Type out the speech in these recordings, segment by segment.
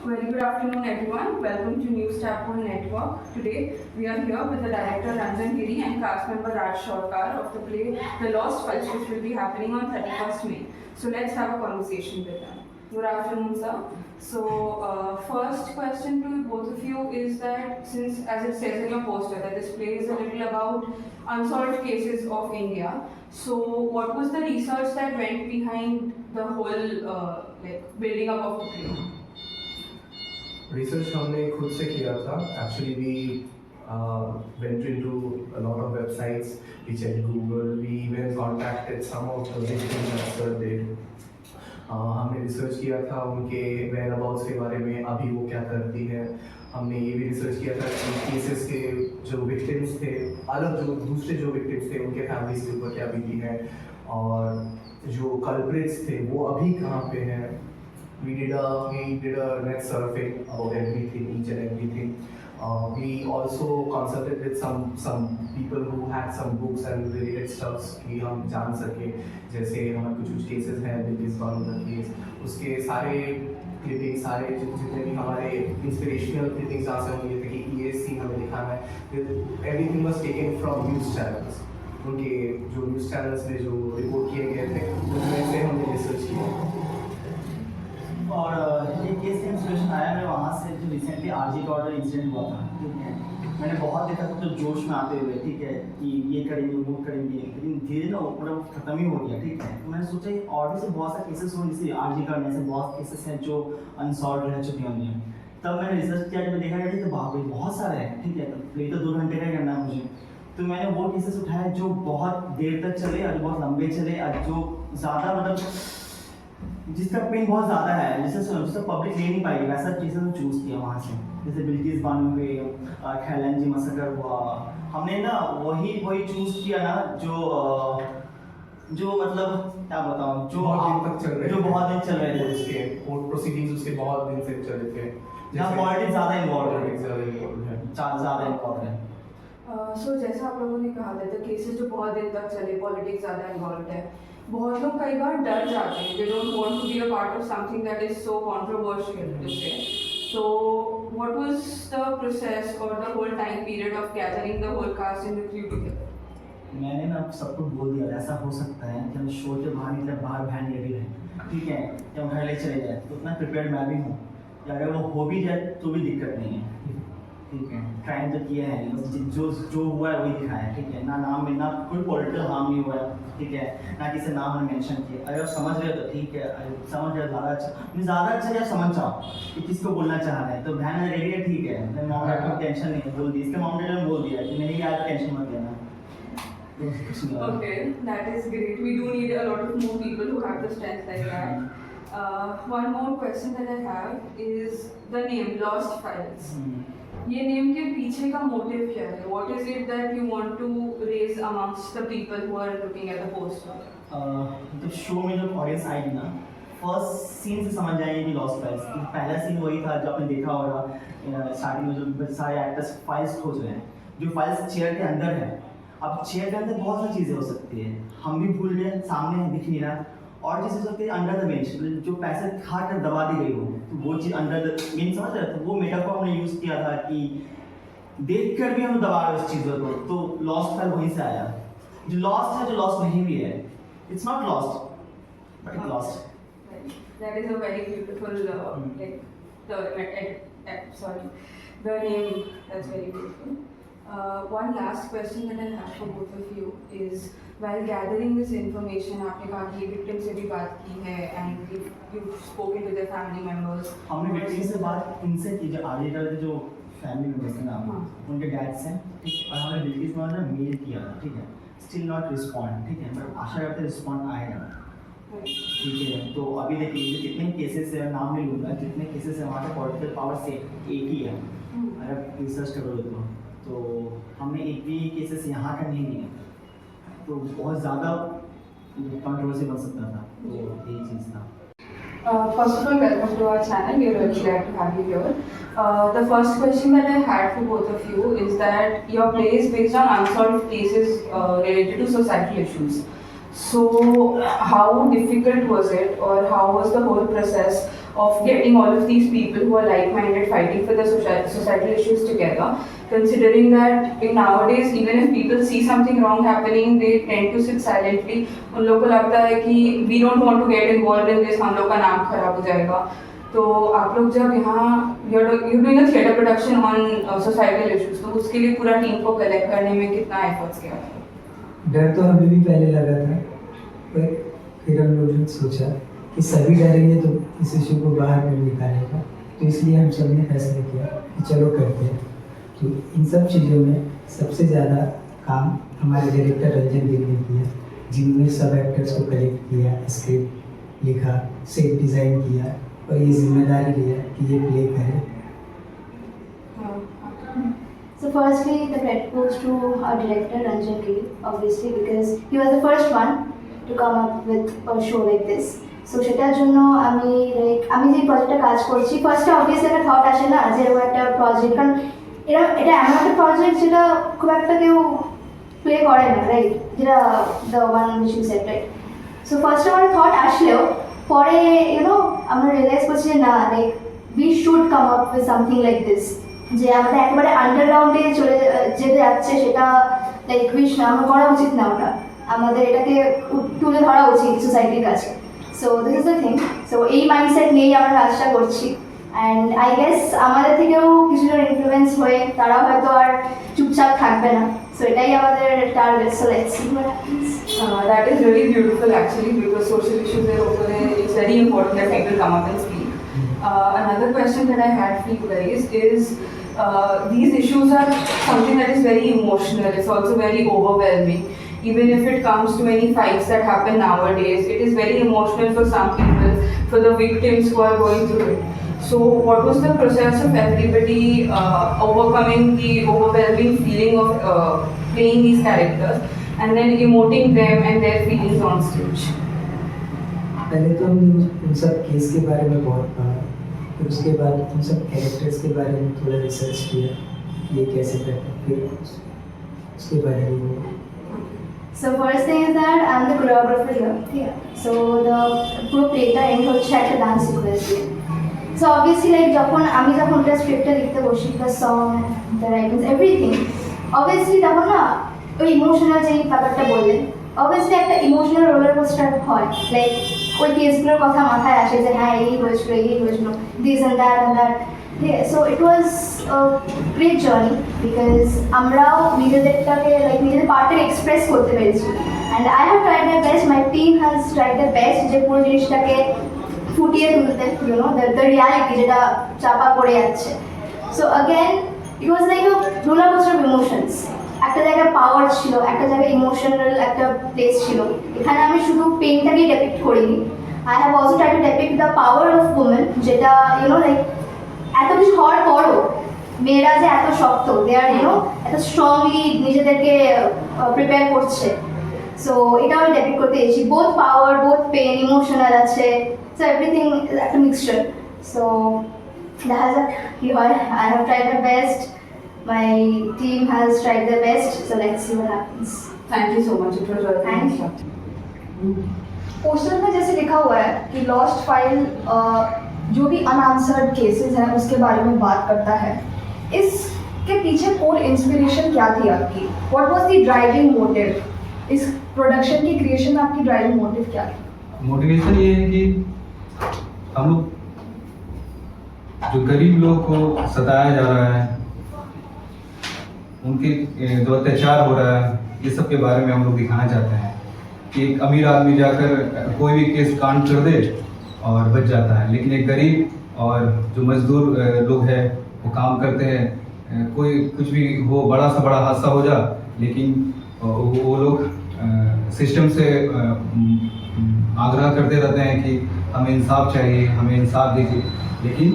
Very good afternoon, everyone. Welcome to News Tapone Network. Today, we are here with the director Ranjan Giri and cast member Raj Shorkar of the play The Lost Files, which will be happening on 31st May. So let's have a conversation with them. Good afternoon, sir. So, first question to both of you is that since, as it says in your poster, that this play is a little about unsolved cases of India. So, what was the research that went behind the whole building up of the play? Research हमने खुद से किया था actually we went into a lot of websites, we checked Google, we even contacted some of the victims that sir did. हमने research किया था उनके where abouts के बारे में, अभी वो क्या करती है। हमने ये भी रिसर्च किया था कि केसेस के जो विक्टिम्स थे, अलग जो दूसरे जो विक्टिम्स थे उनके फैमिलीज के ऊपर क्या बीती है, और जो कल्प्रिट्स थे वो अभी कहाँ पे हैं। We did a net surfing about everything, each and everything. We also consulted with some people who had some books and related stuffs कि हम जान सके, जैसे हमारे कुछ cases हैं, दिल्ली वालों केस, उसके सारे क्लिपिंग, सारे जितने भी हमारे इंस्पिरेशनल क्लिपिंग्स जहाँ से हमें ये थे कि ये सीन हमें दिखाना है, everything was taken from news channels. उनके जो न्यूज़ चैनल्स में जो रिपोर्ट किए गए थे उनमें से हमने रिसर्च किया। और ये केस का इंस्पिरेशन आया मैं वहाँ से, जो रिसेंटली आरजी का ऑर्डर इंसिडेंट हुआ था, ठीक है। मैंने बहुत देखा था तो जोश में आते हुए, ठीक है, कि ये करेंगे वो करेंगे, लेकिन धीरे ना पूरा खत्म ही हो गया, ठीक है। तो मैंने सोचा ये ऑर्डर से बहुत सारे केसेस हुए, जैसे आरजी का ऐसे बहुत केसेस हैं जो अनसॉल्व रह चुके होंगे। तब मैंने रिसर्च किया, जब देखा गया तो बाप रे बहुत सारे हैं, ठीक है। तो ये तो 2 घंटे का करना है मुझे, तो मैंने वो केसेस उठाए जो बहुत देर तक चले और बहुत लंबे चले और जो ज़्यादा मतलब जिसका पेन बहुत ज़्यादा है, जिससे पब्लिक ले नहीं पाएगी, वैसा केसेस में चूज़ किया वहाँ से। जैसे बिल्किस बानो पे खैलन जी मसकर हुआ, हमने ना वही चूज़ किया ना जो मतलब क्या बताऊँ, जो बहुत दिन चल रहे थे उसके कोर्ट प्रोसीडिंग्स उसके बहुत दिन से चल रहे थे, जहाँ पॉलिटिक्स ज़्यादा इन्वॉल्व है, ज़्यादा इन्वॉल्व है। सो जैसा आप लोगों ने कहा था, तो केसेस जो बहुत दिन तक चले, पॉलिटिक्स ज़्यादा इन्वॉल्व है, बहुत लोग कई बार डर जाते हैं, they don't want to be a part of something that is so controversial to say. So what was the process or the whole time period of gathering the whole cast in the crew together? मैंने ना सबको बोल दिया ऐसा हो सकता है कि हम शो के बाहर निकले, बाहर बहन रेडी रहे, ठीक है, जब घर ले चले जाए, तो उतना प्रिपेयर्ड मैं भी हूँ, या अगर वो हो भी जाए तो भी दिक्कत नहीं है, ठीक है। क्राइम तो किया है, जो हुआ है वही दिखाया है, ठीक है। ना नाम में ना कोई पॉलिटिकल हार्म नहीं हुआ है, ठीक है, ना किसी नाम हमने मेंशन किया। अगर आप समझ रहे हो तो ठीक है, समझ रहे हो ज़्यादा अच्छा जब समझ जाओ कि किसको बोलना चाह रहे हैं, तो बहन रेडी है, ठीक है, मैं मामले को टेंशन नहीं है, बोल दी, इसके मामले में बोल दिया कि नहीं यार टेंशन मत लेना। Okay, that is great. We do need a lot of more people who have the strength like that. One more question that I have is the name Lost Files. ये नेम के पीछे का motive क्या है? What is it that you want to raise amongst the people who are looking at the poster? तो show में जब audience आएगी ना, फर्स्ट सीन से समझ जाएंगे कि लॉस्ट फाइल्स, पहला सीन वही था जो आपने देखा होगा स्टार्टिंग में, जो सारे एक्टर्स फाइल्स खोज रहे हैं, जो फाइल्स चेयर के अंदर है। अब चेयर के अंदर बहुत सारी चीज़ें हो सकती है, हम भी भूल गए, सामने दिख नहीं रहा, और चीज़ें हो सकती है अंडर द बेंच, जो पैसे खा कर दबा दी गई हो, तो वो चीज़ अंडर द बेंच, समझ रहे? तो वो मेटाफोर हमने यूज़ किया था कि देख कर भी हम दबा रहे उस चीज़ों को, तो लॉस्ट फाइल वहीं से आया। जो लॉस्ट है, जो लॉस्ट नहीं भी है, it's not lost but it lost. That is a very beautiful the name, that's very beautiful. One last question that I have for both of you is, while gathering this information, आपने कहा कि victims से भी बात की है and you've spoken to their family members. हमने victims से बात इनसे की, जो आगे का जो फैमिली मेंबर्स हैं ना, उनके डैड से, ठीक है, और हमने बिल्किस में ना मेल किया, ठीक है, स्टिल नॉट रिस्पॉन्ड, ठीक है, बट आशा करते रिस्पॉन्ड आएगा, ठीक है। तो अभी देखिए जितने केसेस है, नाम नहीं लूँगा, जितने केसेस है वहाँ पे पॉलिटिकल पावर से एक ही है, अगर रिसर्च करोगे तो हमने एक भी केसेस यहाँ का नहीं लिया, तो बहुत ज़्यादा कंट्रोवर्सी बन सकता था, तो यही चीज़ था। First of all, welcome to our channel. We are really glad to have you here. The first question that I had for both of you is that your play is based on unsolved cases related to societal issues. So, how difficult was it, or how was the whole process of getting all of these people who are like-minded fighting for the societal issues together, considering that in nowadays even if people see something wrong happening, they tend to sit silently. उन लोगों को लगता है कि we don't want to get involved in this, हम लोग का नाम खराब हो जाएगा. तो आप लोग जब यहाँ you're doing a theatre production on societal issues, तो उसके लिए पूरा टीम को कलेक्ट करने में कितना एफर्ट्स किया था? डर तो हमें भी पहले लगा था, पर फिर हम लोगों ने सोचा कि सभी डरेंगे तो इस इशू को बाहर नहीं निकालेगा, तो इसलिए हम सब ने फैसला किया कि चलो करते हैं. तो इन सब चीज़ों में सबसे ज़्यादा काम हमारे डायरेक्टर रंजन गिरी ने किया, जिन्होंने सब एक्टर्स को कलेक्ट किया, स्क्रिप्ट लिखा, सेट डिज़ाइन किया और ये जिम्मेदारी लिया कि ये प्ले करें. So firstly, the credit goes to our director Ranjan Giri, obviously, because he was the first one to come up with a show like this. So সেটার জন্য আমি যে প্রজেক্টটা কাজ করছি, ফার্স্টে অবভিয়াসলি একটা থট আসে না যে এরকম একটা প্রজেক্ট, কারণ এটা এমন একটা প্রজেক্ট যেটা খুব একটা কেউ প্লে করে না, রাইট, যেটা the one which you said, right. So ফার্স্টে আমার থট আসলেও পরে আমরা রিয়েলাইজ করছি যে না, like we should come up with something like this, যে আমাদের একেবারে আন্ডারগ্রাউন্ডে চলে যেতে যাচ্ছে, সেটা লাইক উইশ না, আমরা করা উচিত না, আমাদের এটাকে তুলে ধরা উচিত সোসাইটির কাছে. So this is the thing. So এই মাইন্ডসেট নিয়েই আমরা কাজটা করছি. অ্যান্ড আই গেস আমাদের থেকেও কিছুটা ইনফ্লুয়েন্স হয়ে তারা হয়তো আর চুপচাপ থাকবে না. সো এটাই আমাদের target. So let's see what happens. That is really beautiful actually, because social issues are over there. It's very important that people come up and speak. Another question that I had for you guys is, these issues are something that is very emotional. It's also very overwhelming. Even if it comes to any fights that happen nowadays, it is very emotional for some people, for the victims who are going through it. So what was the process of everybody overcoming the overwhelming feeling of playing these characters and then emoting them and their feelings on stage? पहले तो हमने उन सब case के बारे में बहुत पढ़ा, फिर उसके बाद उन सब कैरेक्टर्स के बारे में थोड़ा रिसर्च किया कि ये कैसे करते हैं, फिर उसके बारे में. So first thing is that I'm the choreographer here. Yeah. So the pro playটা end হচ্ছে একটা ডান্স সিকোয়েন্স দিয়ে. So obviously like যখন ওটা স্ক্রিপ্টটা লিখতে বসি, the song, the writings, everything, obviously তখন না ওই ইমোশনাল যেই ব্যাপারটা বললেন, obviously একটা ইমোশনাল রোলার কোস্টার হয়. লাইক ওই কেসগুলোর কথা মাথায় আসে যে হ্যাঁ এই হয়েছিল, this and that. Yeah, so it was a great journey because আমরাও নিজেদেরটাকে নিজেদের পার্টটাকে এক্সপ্রেস করতে পেরেছি. And I have tried my best, my team has tried their best যে পুরো জিনিসটাকে ফুটিয়ে তুলতে, the reality যেটা চাপা পড়ে যাচ্ছে. So again, it was like a roller coaster of emotions. একটা জায়গায় পাওয়ার ছিল, একটা জায়গায় ইমোশনাল একটা প্লেস ছিল. এখানে আমি শুধু পেইনটাকেই ডেপিক্ট করিনি, I have also tried to depict the power of women, যেটা like এত কিছু হওয়ার পরও মেয়েরা যে এত শক্ত, দে আর এত স্ট্রংলি নিজেদেরকে প্রিপেয়ার করছে. সো এটা আমি ডেপিক্ট করতে এসেছি, বোথ পাওয়ার, বোথ পেন, ইমোশনাল আছে, সো এভরিথিং একটা মিক্সচার. সো দেখা যাক কি হয়. I have tried my best, my team has tried the best, so let's see what happens. Thank you so much. It was really Thank you. Poster में जैसे लिखा हुआ है कि लॉस्ट फाइल जो भी अनआंसर्ड केसेस हैं उसके बारे में बात करता है. इसके पीछे कोर इंस्पिरेशन क्या थी आपकी? What was the driving motive? इस प्रोडक्शन की क्रिएशन में आपकी ड्राइविंग मोटिव क्या थी? मोटिवेशन ये है कि हम लोग जो गरीब लोग को सताया जा रहा है, उनके जो अत्याचार हो रहा है, ये सब के बारे में हम लोग दिखाना चाहते हैं कि एक अमीर आदमी जाकर कोई भी केस कांड कर दे और बच जाता है, लेकिन एक गरीब और जो मजदूर लोग हैं वो काम करते हैं, कोई कुछ भी हो, बड़ा से बड़ा हादसा हो जा, लेकिन वो लोग सिस्टम से आग्रह करते रहते हैं कि हमें इंसाफ चाहिए, हमें इंसाफ दीजिए, लेकिन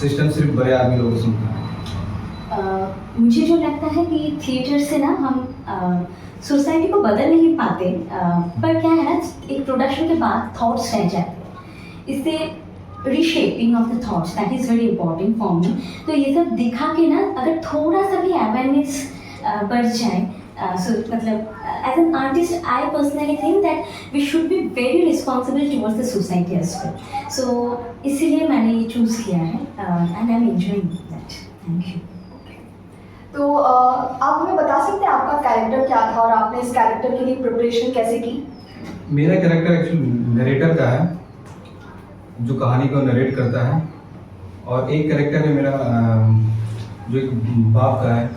सिस्टम सिर्फ बड़े आदमी लोगों को सुनता है. मुझे जो लगता है कि थिएटर से ना हम सोसाइटी को बदल नहीं पाते, पर क्या है ना, एक प्रोडक्शन के बाद थॉट्स रह जाते हैं. इससे reshaping of the thoughts, that is very important for me. तो ये सब दिखा के ना अगर थोड़ा सा भी अवेयरनेस बढ़ जाए, मतलब as an artist, I personally think that we should be very responsible towards the society as well. So इसीलिए मैंने ये choose किया है and I'm enjoying that. Thank you. तो आप हमें बता सकते हैं आपका कैरेक्टर क्या था और आपने इस कैरेक्टर के लिए प्रिपरेशन कैसे की? मेरा कैरेक्टर एक्चुअली नरेटर का है, जो कहानी को नरेट करता है, और एक कैरेक्टर है मेरा जो एक बाप का है,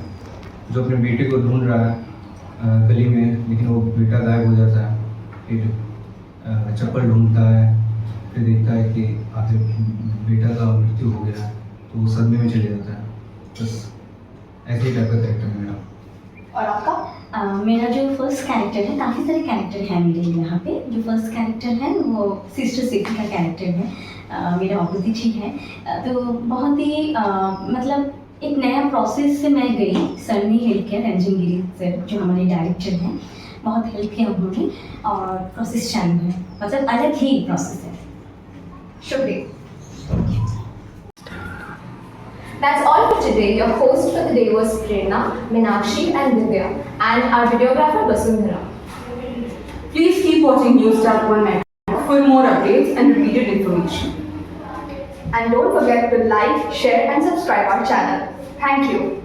जो अपने बेटे को ढूंढ रहा है गली में, लेकिन वो बेटा गायब हो जाता है। फिर चप्पल ढूंढता है, फिर देखता है कि आखिर बेटा का मृत्यु हो गया, तो वो सदमे में चले जाता है। बस ऐसे ही टाइप का कैरेक्टर है मेरा। और आपका? मेरा जो फर्स्ट कैरेक्टर है, काफ़ी सारे कैरेक्टर हैं मेरे यहाँ पे। जो फर्स्ट कैरेक्टर है वो सिस्टर सिटी का कैरेक्टर है, मेरा ऑपोजिट ही है। तो बहुत ही मतलब एक नया प्रोसेस से मैं गई। सर ने हेल्प किया, रंजन गिरी सर जो हमारे डायरेक्टर हैं, बहुत हेल्प किया उन्होंने, और प्रोसेस चालू है, मतलब अलग ही प्रोसेस है। शुक्रिया। That's all for today. Your host for the day was Prerna, Meenakshi and Divya, and our videographer Vasundhara. Please keep watching News Star One Network for more updates and repeated information. And don't forget to like, share and subscribe our channel. Thank you.